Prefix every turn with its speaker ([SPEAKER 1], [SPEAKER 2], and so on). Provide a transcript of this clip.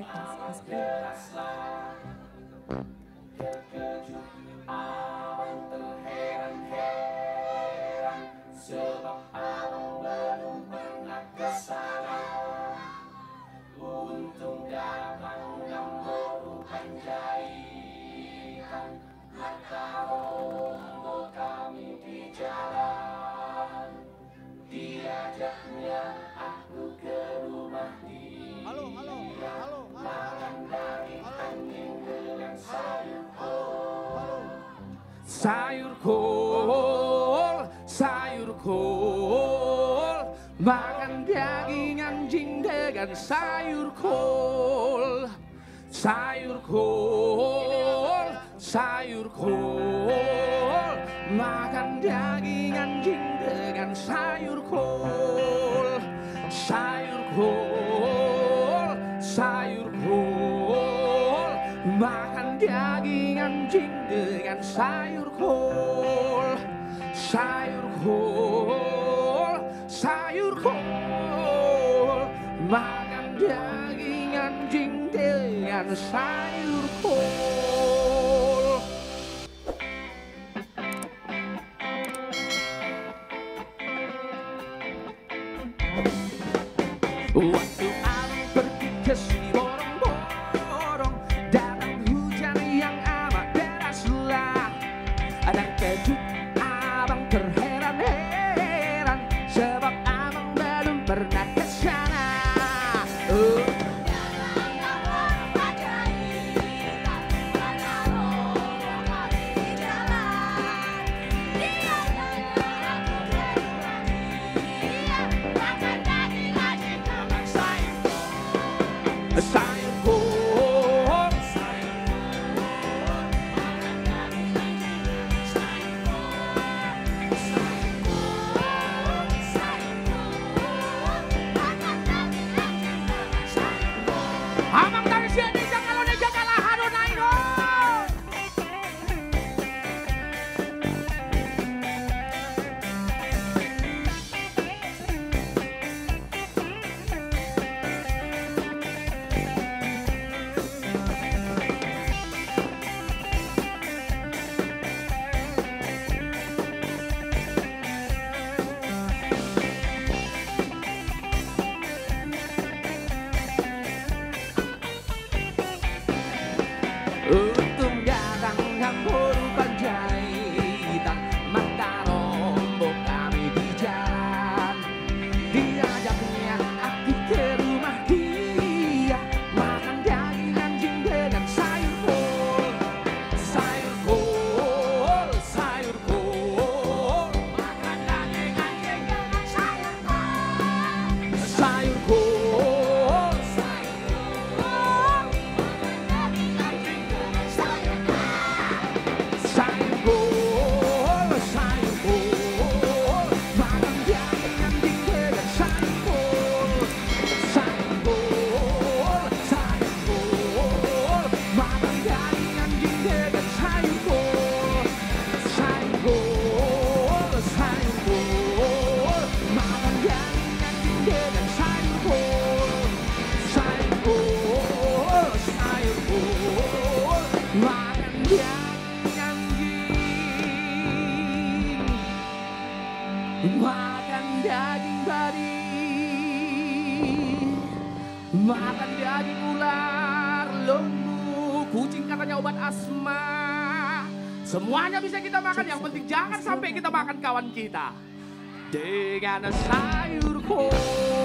[SPEAKER 1] cek mas.
[SPEAKER 2] Sebab abang belum pernah kesana. Untung datang nomor panjaikan, maka rombongan kami di jalan. Diajaknya aku ke rumah dia.
[SPEAKER 3] Halo.
[SPEAKER 2] Makan daging anjing dengan sayur kol.
[SPEAKER 4] Sayur kol, sayur kol, makan daging anjing dengan sayur kol. Sayur kol, sayur kol, makan daging anjing dengan sayur kol. Sayur kol, sayur kol, makan daging anjing dengan sayur kol. Sayur kol, sayur kol, makan daging anjing dengan sayur kol. Waktu abang pergi ke si borong-borong, datang hujan yang amat deraslah. Dan kejut abang terheran-heran, sebab abang belum pernah kesana. Sayur kol, abang dari sini jangan lo jaga lahan lo naik lo. Untung datang campur panjaitan, mata rombong kami di jalan. Diajaknya aku ke rumah dia, makan daging anjing dengan sayur kol. Sayur kol, sayur kol, makan daging anjing dengan sayur kol. Sayur kol, sayur kol, makan daging anjing dengan sayur kol. Sayur kol, sayur kol, makan daging anjing dengan sayur kol. Sayur kol, sayur kol, makan daging anjing dengan sayur kol. Sayur kol, sayur kol, makan daging anjing dengan sayur kol. Sayur kol, sayur kol, makan daging anjing, makan daging babi, makan daging ular, lembu, kucing katanya obat asma. Semuanya bisa kita makan, yang penting jangan sampai kita makan kawan kita. Dengan sayur kol.